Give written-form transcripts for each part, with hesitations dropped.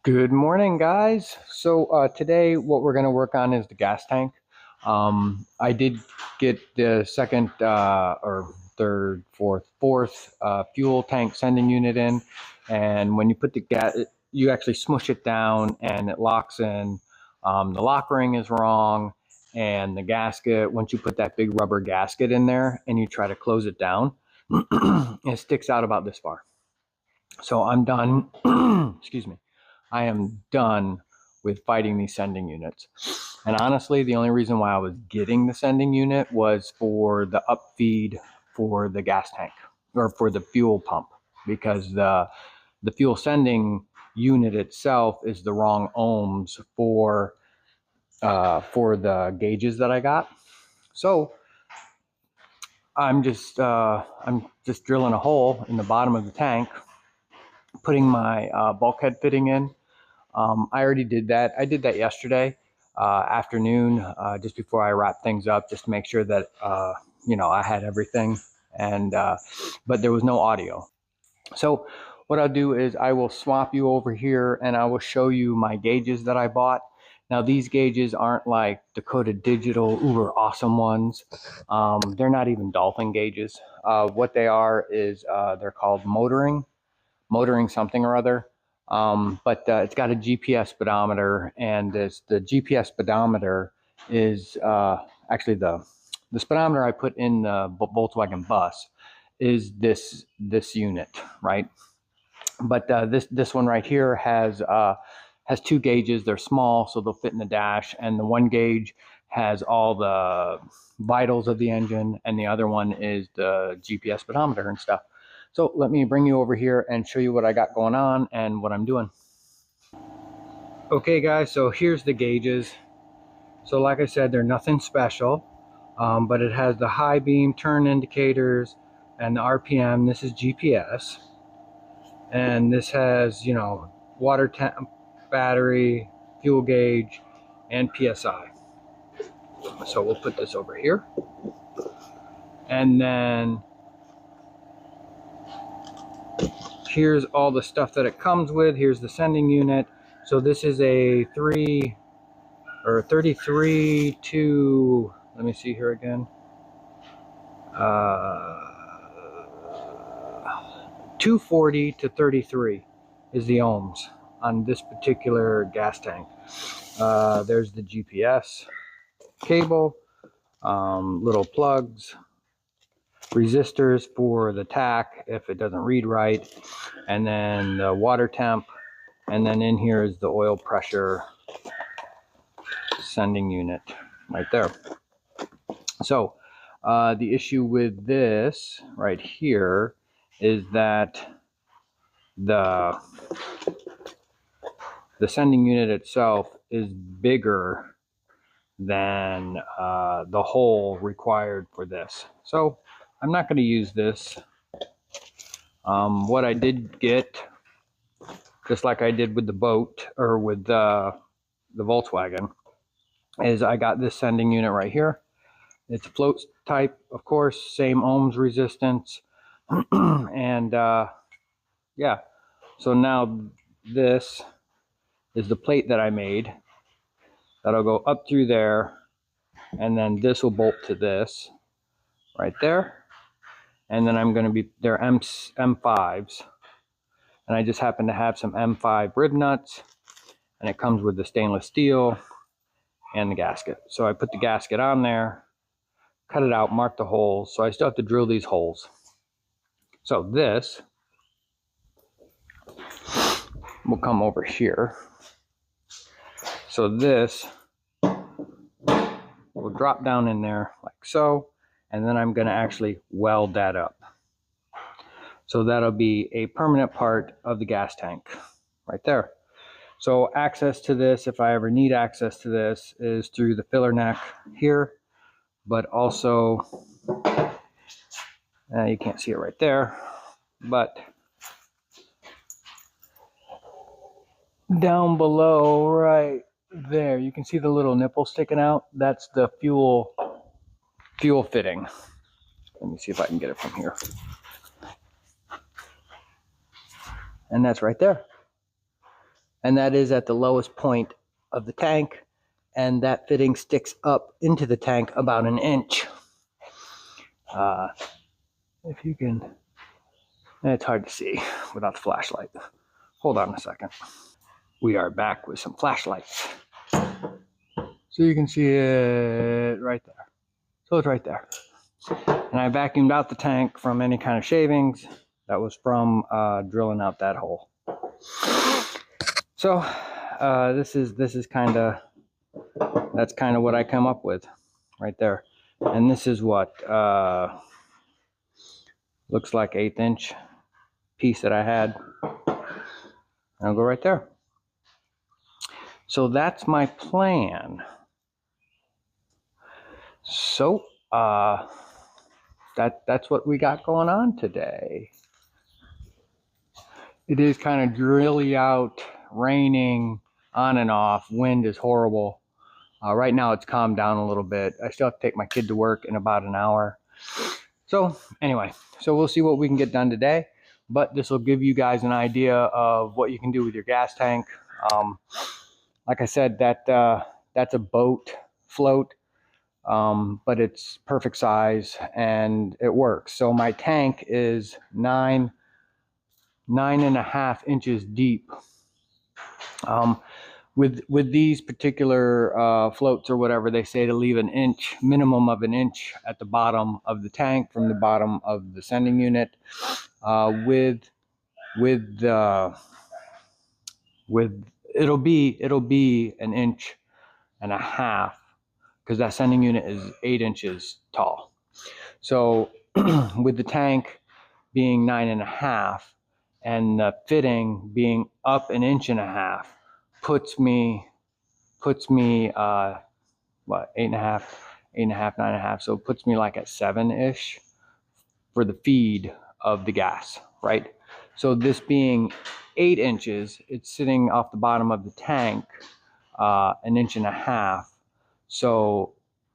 Good morning, guys. So today what we're going to work on is the gas tank. I did get the second or third, fourth fuel tank sending unit in, and when you put the gas, you actually smush it down and it locks in. The lock ring is wrong, and the gasket, once you put that big rubber gasket in there and you try to close it down, it sticks out about this far. So I'm done. Excuse me. I am done with fighting these sending units. And honestly, the only reason why I was getting the sending unit was for the upfeed for the gas tank or for the fuel pump, because the fuel sending unit itself is the wrong ohms for the gauges that I got. So I'm just drilling a hole in the bottom of the tank, putting my bulkhead fitting in. I already did that. I did that yesterday afternoon, just before I wrapped things up, just to make sure that, I had everything, and but there was no audio. So what I'll do is I will swap you over here and I will show you my gauges that I bought. Now, these gauges aren't like Dakota Digital uber awesome ones. They're not even Dolphin gauges. What they are is they're called motoring something or other. But it's got a GPS speedometer, and the GPS speedometer is actually the speedometer I put in the Volkswagen bus is this unit, right? But this one right here has two gauges. They're small, so they'll fit in the dash, and the one gauge has all the vitals of the engine, and the other one is the GPS speedometer and stuff. So let me bring you over here and show you what I got going on and what I'm doing. Okay, guys, so here's the gauges. So like I said, they're nothing special, but it has the high beam turn indicators and the RPM. This is GPS. And this has, water temp, battery, fuel gauge, and PSI. So we'll put this over here. And then here's all the stuff that it comes with. Here's the sending unit. So this is a 33 to, let me see here again. 240 to 33 is the ohms on this particular gas tank. There's the GPS cable, little plugs, resistors for the tach if it doesn't read right, and then the water temp, and then in here is the oil pressure sending unit right there. So the issue with this right here is that the sending unit itself is bigger than the hole required for this. So I'm not going to use this. What I did get, just like I did with the boat or with the Volkswagen, is I got this sending unit right here. It's a float type, of course, same ohms resistance. And yeah, so now this is the plate that I made. That'll go up through there, and then this will bolt to this right there. And then I'm going to be, they're M5s, and I just happen to have some M5 rib nuts, and it comes with the stainless steel and the gasket. So I put the gasket on there, cut it out, mark the holes. So I still have to drill these holes. So this will come over here. So this will drop down in there like so, and then I'm going to actually weld that up. So that'll be a permanent part of the gas tank right there. So access to this, if I ever need access to this, is through the filler neck here, but also, you can't see it right there, but down below right there, you can see the little nipple sticking out. That's the fuel fitting. Let me see if I can get it from here. And that's right there. and that is at the lowest point of the tank, and that fitting sticks up into the tank about an inch. If you can, it's hard to see without the flashlight. Hold on a second. We are back with some flashlights. So you can see it right there. So it's right there. And I vacuumed out the tank from any kind of shavings. That was from drilling out that hole. So this is kind of, that's kind of what I come up with right there. And this is what looks like 1/8 inch piece that I had. I'll go right there. So that's my plan. So that's what we got going on today. It is kind of dreary out, raining on and off. Wind is horrible. Right now it's calmed down a little bit. I still have to take my kid to work in about an hour. So anyway, so we'll see what we can get done today. But this will give you guys an idea of what you can do with your gas tank. Like I said, that's a boat float, but it's perfect size and it works. So my tank is 9.5 inches deep. With these particular floats or whatever, they say to leave an inch, minimum of an inch at the bottom of the tank from the bottom of the sending unit. It'll be 1.5 inches because that sending unit is 8 inches tall. So with the tank being 9.5 and the fitting being up 1.5 inches, puts me what, 8.5, 9.5. So it puts me like at 7-ish for the feed of the gas, right? So this being 8 inches, it's sitting off the bottom of the tank 1.5 inches. So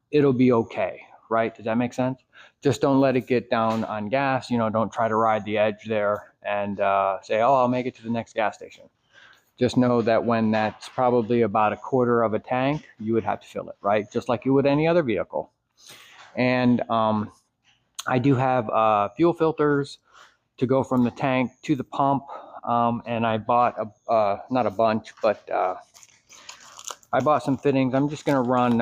it'll be okay, right? Does that make sense? Just don't let it get down on gas. You know, don't try to ride the edge there and say, oh, I'll make it to the next gas station. Just know that when that's probably about 1/4 of a tank, you would have to fill it, right? Just like you would any other vehicle. And I do have fuel filters to go from the tank to the pump. And I bought, not a bunch, but I bought some fittings. I'm just going to run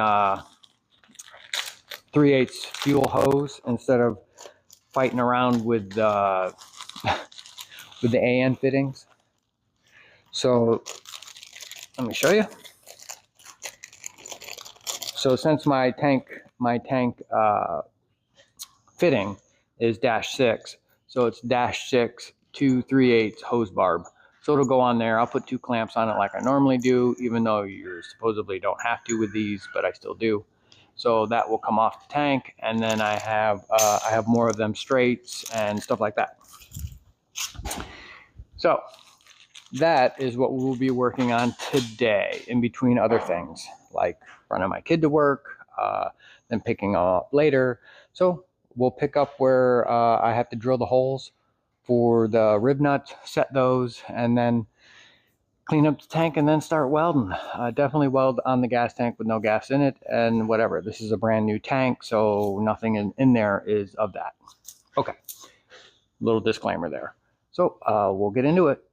3/8 fuel hose instead of fighting around with the AN fittings. So let me show you. So since my tank fitting is -6, so it's -6 to 3/8 hose barb. So it'll go on there. I'll put 2 clamps on it like I normally do, even though you supposedly don't have to with these, but I still do. So that will come off the tank, and then I have more of them straights and stuff like that. So that is what we will be working on today, in between other things like running my kid to work, then picking up later. So we'll pick up where I have to drill the holes for the rib nuts, set those, and then clean up the tank and then start welding. Definitely weld on the gas tank with no gas in it and whatever. This is a brand new tank, so nothing in there is of that. Okay, little disclaimer there. So we'll get into it.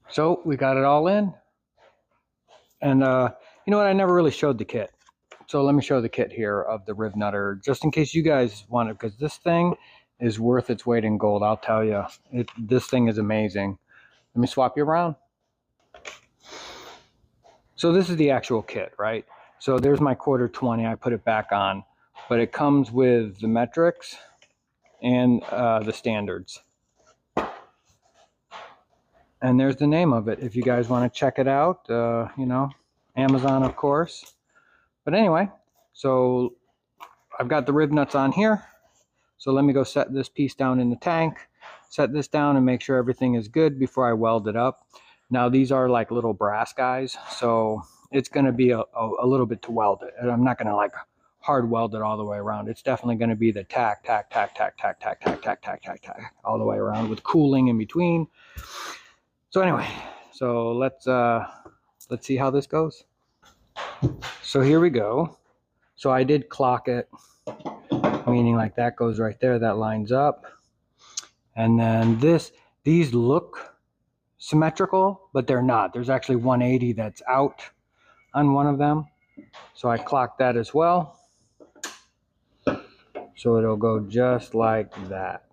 So we got it all in, and you know what, I never really showed the kit. So let me show the kit here of the rib nutter, just in case you guys want it, because this thing is worth its weight in gold, I'll tell you. This thing is amazing. Let me swap you around. So this is the actual kit, right? So there's my 1/4 20, I put it back on, but it comes with the metrics and the standards. And there's the name of it if you guys want to check it out. You know, Amazon, of course. But anyway, so I've got the rib nuts on here. So let me go set this piece down in the tank, set this down and make sure everything is good before I weld it up. Now these are like little brass guys, so it's going to be a little bit to weld it. And I'm not going to like hard weld it all the way around. It's definitely going to be the tack, tack, tack, tack, tack, tack, tack, tack, tack, tack, tack, all the way around with cooling in between. So anyway, so let's see how this goes. So here we go. So I did clock it, meaning like that goes right there, that lines up. And then these look symmetrical, but they're not. There's actually 180 that's out on one of them. So I clocked that as well. So it'll go just like that.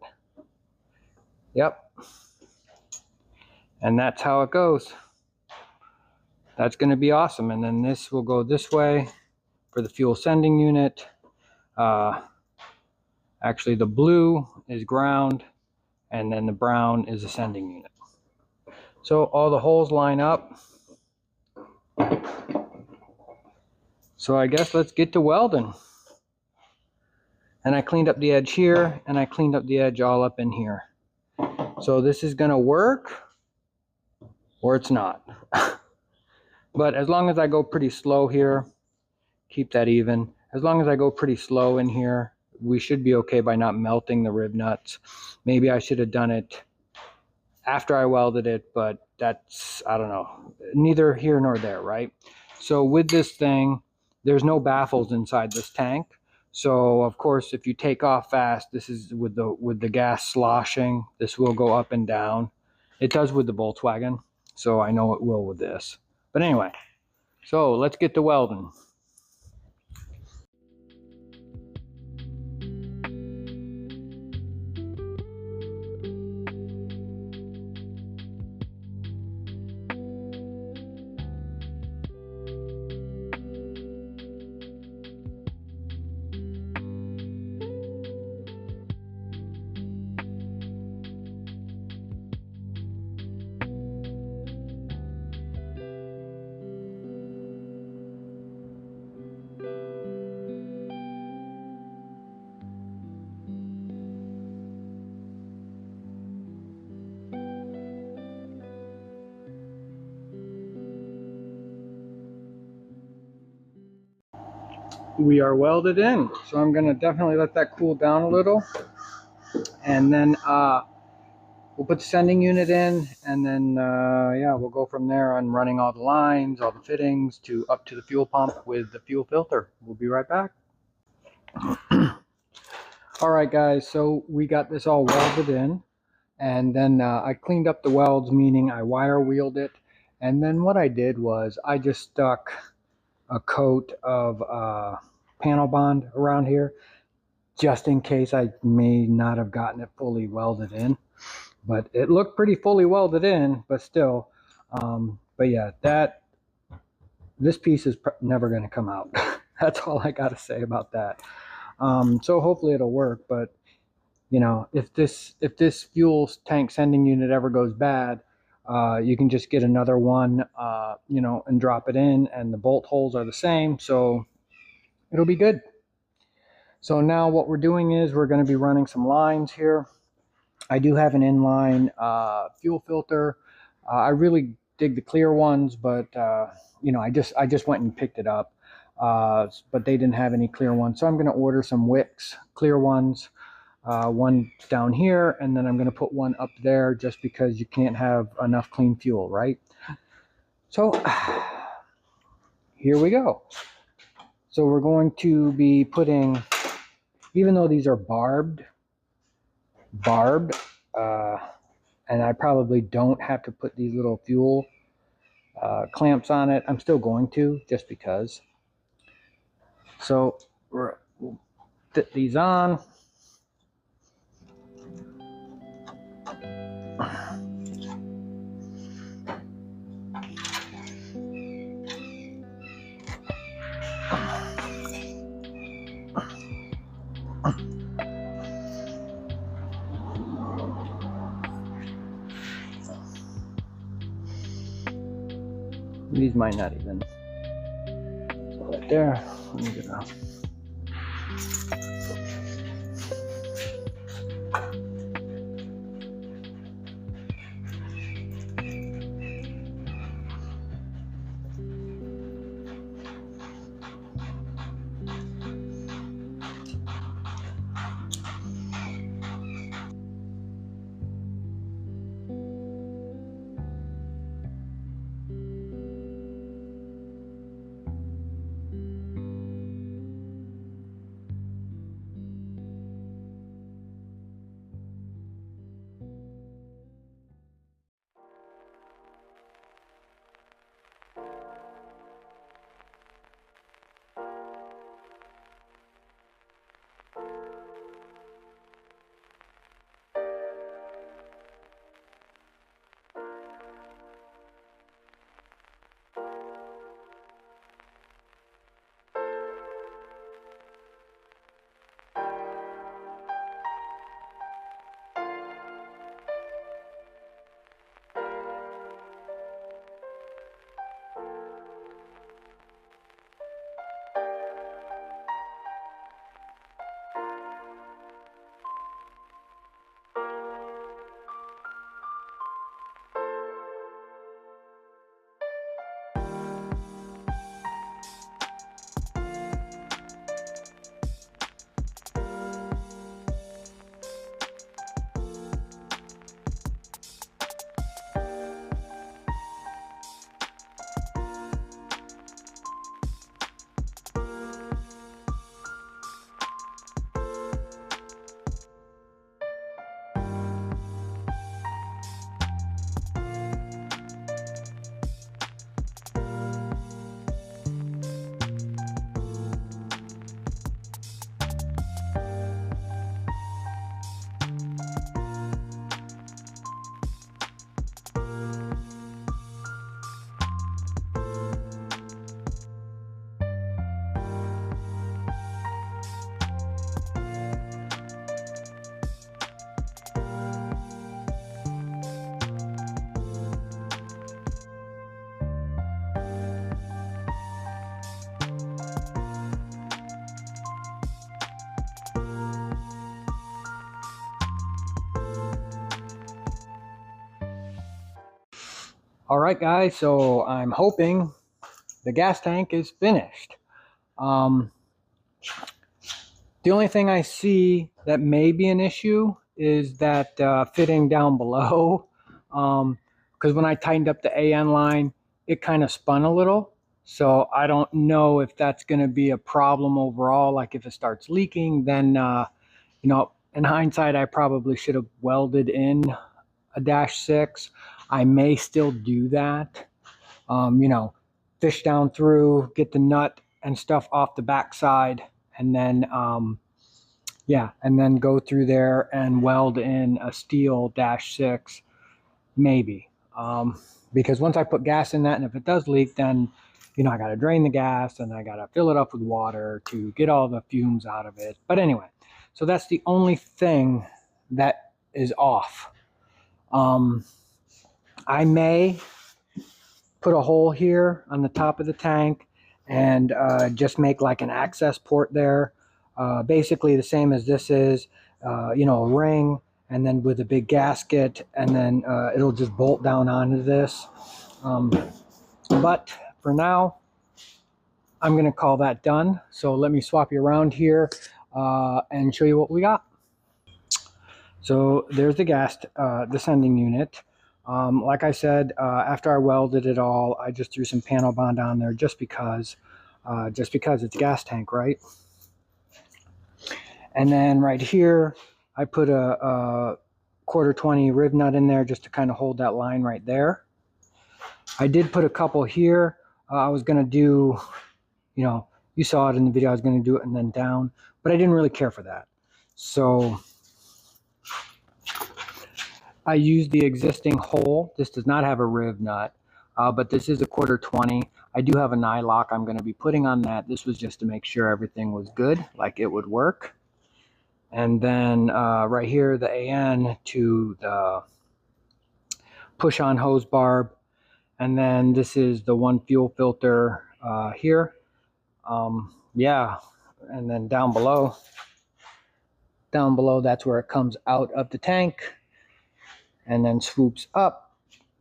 Yep. And that's how it goes. That's going to be awesome. And then this will go this way for the fuel sending unit. Actually, the blue is ground, and then the brown is a sending unit. So all the holes line up. So I guess let's get to welding. And I cleaned up the edge here, and I cleaned up the edge all up in here. So this is going to work, or it's not. But as long as I go pretty slow here, keep that even. As long as I go pretty slow in here, we should be okay by not melting the rib nuts. Maybe I should have done it after I welded it, but that's, I don't know, neither here nor there, right? So with this thing, there's no baffles inside this tank. So of course, if you take off fast, this is with the gas sloshing, this will go up and down. It does with the Volkswagen, so I know it will with this. But anyway, so let's get to welding. We are welded in, so I'm going to definitely let that cool down a little, and then we'll put the sending unit in, and then yeah, we'll go from there on running all the lines, all the fittings to up to the fuel pump with the fuel filter. We'll be right back. All right guys, so we got this all welded in, and then I cleaned up the welds, meaning I wire wheeled it, and then what I did was I just stuck a coat of panel bond around here, just in case I may not have gotten it fully welded in. But it looked pretty fully welded in, but still. But yeah, this piece is never going to come out. That's all I got to say about that. So hopefully it'll work. But you know, if this fuel tank sending unit ever goes bad, you can just get another one, you know, and drop it in, and the bolt holes are the same, so it'll be good. So now what we're doing is we're going to be running some lines here. I do have an inline fuel filter. I really dig the clear ones, but you know, I just went and picked it up, but they didn't have any clear ones, so I'm going to order some wicks clear ones. One down here, and then I'm going to put one up there, just because you can't have enough clean fuel, right? So here we go. So we're going to be putting, even though these are barbed, and I probably don't have to put these little fuel clamps on it, I'm still going to, just because. So we'll fit these on. These might not even. So right there. Let me get out. All right, guys, so I'm hoping the gas tank is finished. The only thing I see that may be an issue is that fitting down below, because when I tightened up the AN line, it kind of spun a little. So I don't know if that's going to be a problem overall. Like if it starts leaking, then, you know, in hindsight, I probably should have welded in a -6. I may still do that. You know, fish down through, get the nut and stuff off the backside, and then, yeah, and then go through there and weld in a steel -6, maybe. Because once I put gas in that, and if it does leak, then, you know, I got to drain the gas and I got to fill it up with water to get all the fumes out of it. But anyway, so that's the only thing that is off. I may put a hole here on the top of the tank and just make like an access port there. Basically the same as this is, you know, a ring, and then with a big gasket, and then it'll just bolt down onto this. But for now, I'm going to call that done. So let me swap you around here and show you what we got. So there's the gas descending unit. Like I said, after I welded it all, I just threw some panel bond on there just because it's a gas tank, right? And then right here, I put a 1/4-20 riv nut in there just to kind of hold that line right there. I did put a couple here. I was going to do, you know, you saw it in the video, I was going to do it and then down, but I didn't really care for that. So I used the existing hole. This does not have a riv nut, but this is a 1/4-20. I do have a nylock I'm going to be putting on that. This was just to make sure everything was good, like it would work. And then right here, the AN to the push-on hose barb. And then this is the one fuel filter here. Yeah, and then down below, that's where it comes out of the tank and then swoops up.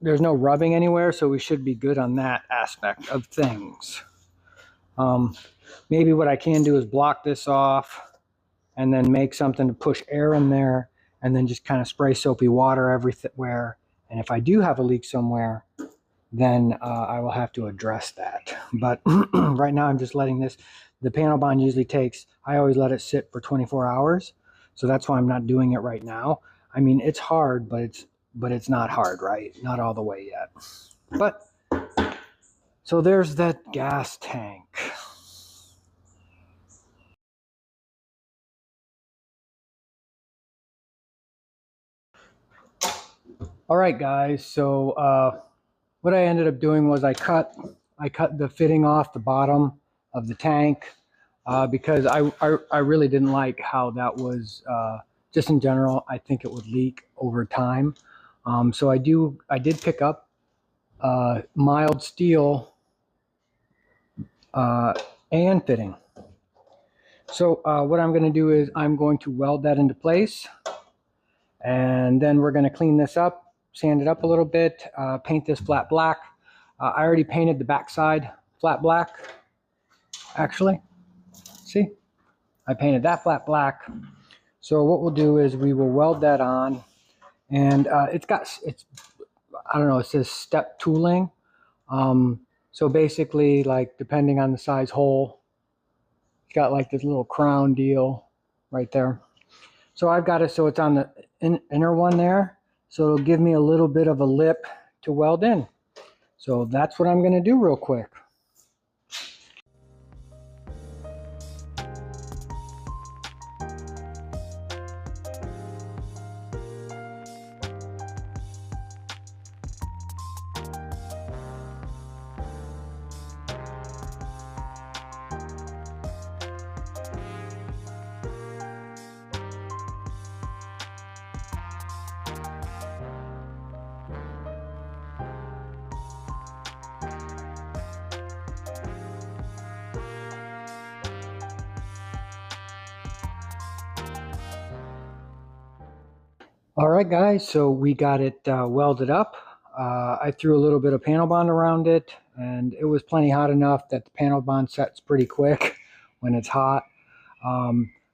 There's no rubbing anywhere, so we should be good on that aspect of things. Maybe what I can do is block this off and then make something to push air in there, and then just kind of spray soapy water everywhere. And if I do have a leak somewhere, then I will have to address that. But right now I'm just letting this, the panel bond usually takes, I always let it sit for 24 hours. So that's why I'm not doing it right now. I mean, it's hard, but it's not hard, right? Not all the way yet. But, so there's that gas tank. All right, guys, so what I ended up doing was I cut the fitting off the bottom of the tank because I really didn't like how that was, just in general. I think it would leak over time. So I did pick up mild steel and fitting. So what I'm going to do is I'm going to weld that into place, and then we're going to clean this up, sand it up a little bit, paint this flat black. I already painted the backside flat black, actually. See, I painted that flat black. So what we'll do is we will weld that on, and it's I don't know, it says step tooling. So basically, like, depending on the size hole, it's got like this little crown deal right there. So I've got it so it's on the inner one there. So it'll give me a little bit of a lip to weld in. So that's what I'm going to do real quick. All right, guys, so we got it welded up. I threw a little bit of panel bond around it, and it was plenty hot enough that the panel bond sets pretty quick when it's hot.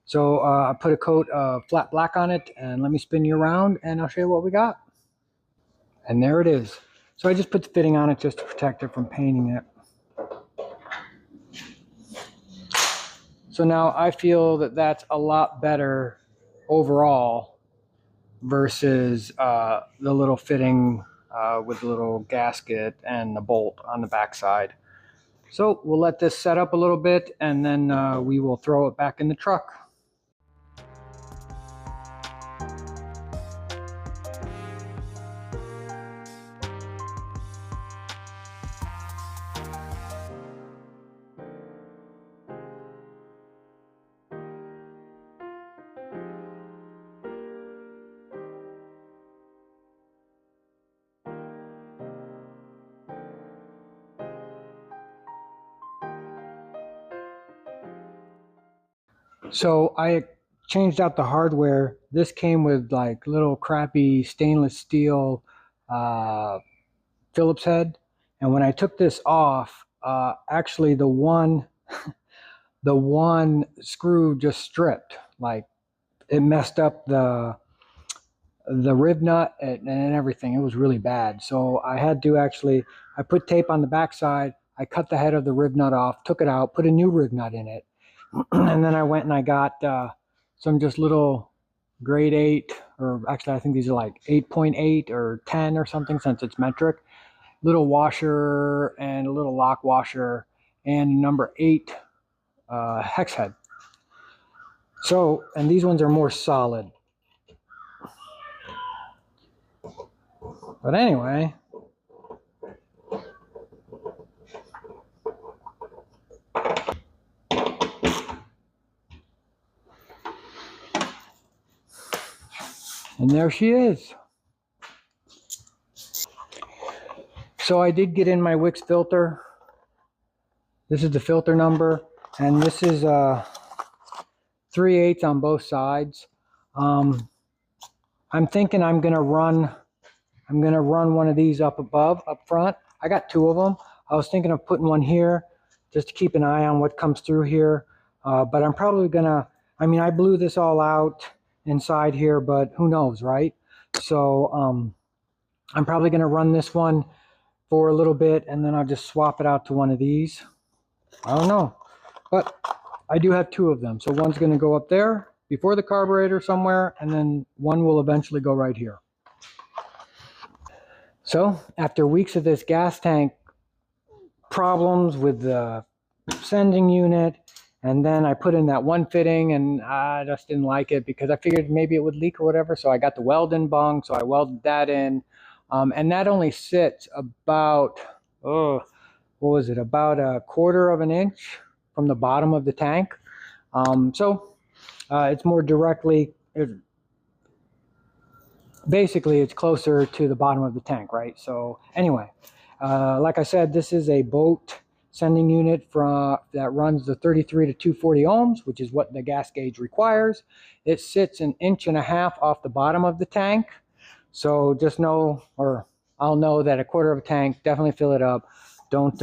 So I put a coat of flat black on it, and let me spin you around and I'll show you what we got. And there it is. So I just put the fitting on it just to protect it from painting it. So now I feel that that's a lot better overall versus the little fitting with the little gasket and the bolt on the backside. So we'll let this set up a little bit, and then we will throw it back in the truck. So I changed out the hardware. This came with like little crappy stainless steel Phillips head. And when I took this off, actually the one screw just stripped. Like, it messed up the rib nut and everything. It was really bad. So I had to I put tape on the backside. I cut the head of the rib nut off, took it out, put a new rib nut in it. And then I went and I got some just little grade 8, or actually I think these are like 8.8 or 10 or something, since it's metric. Little washer and a little lock washer and number 8 hex head. So, and these ones are more solid. But anyway, and there she is. So I did get in my Wix filter. This is the filter number, and this is 3/8 on both sides. I'm thinking I'm gonna run one of these up front. I got 2 of them. I was thinking of putting one here just to keep an eye on what comes through here. But I'm probably gonna, I mean, I blew this all out inside here, but who knows, right? So I'm probably gonna run this one for a little bit, and then I'll just swap it out to one of these. I don't know, but I do have 2 of them. So one's gonna go up there before the carburetor somewhere, and then one will eventually go right here. So after weeks of this gas tank problems with the sending unit, and then I put in that one fitting, and I just didn't like it because I figured maybe it would leak or whatever. So I got the Welding bung, so I welded that in, and that only sits about, what was it, about 1/4 of an inch from the bottom of the tank. So it's more directly, basically it's closer to the bottom of the tank, right? So anyway, like I said, this is a boat sending unit that runs the 33 to 240 ohms, which is what the gas gauge requires. It sits 1.5 inches off the bottom of the tank. So just know, or I'll know that 1/4 of a tank, definitely fill it up. Don't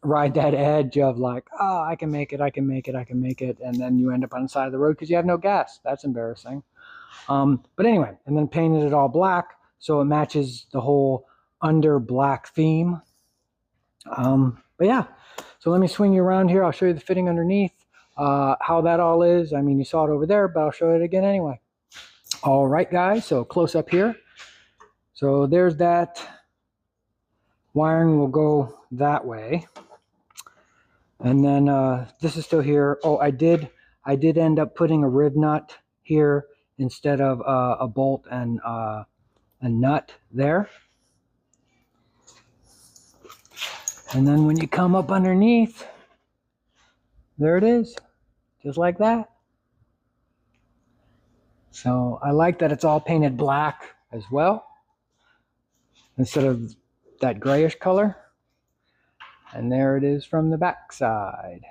ride that edge of like, oh, I can make it, and then you end up on the side of the road because you have no gas. That's embarrassing. But anyway, and then painted it all black so it matches the whole under black theme. But yeah, so let me swing you around here. I'll show you the fitting underneath, how that all is. I mean, you saw it over there, but I'll show it again anyway. All right, guys, so close up here. So there's that. Wiring will go that way. And then this is still here. Oh, I did end up putting a rib nut here instead of a bolt and a nut there. And then when you come up underneath, there it is, just like that. So I like that it's all painted black as well, instead of that grayish color. And there it is from the back side.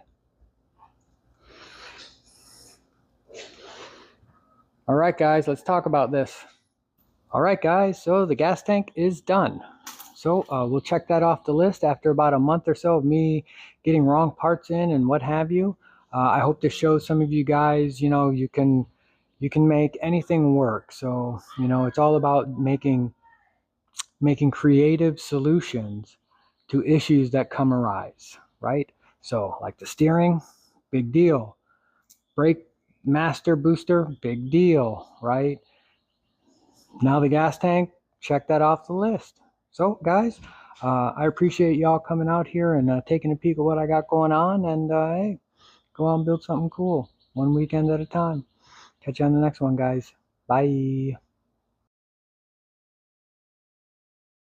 All right, guys, let's talk about this. All right, guys, so the gas tank is done. So we'll check that off the list after about a month or so of me getting wrong parts in and what have you. I hope to show some of you guys, you know, you can make anything work. So, you know, it's all about making creative solutions to issues that come arise, right? So like the steering, big deal. Brake master booster, big deal, right? Now the gas tank, check that off the list. So guys, I appreciate y'all coming out here and taking a peek at what I got going on, and hey, go out and build something cool, one weekend at a time. Catch you on the next one, guys. Bye.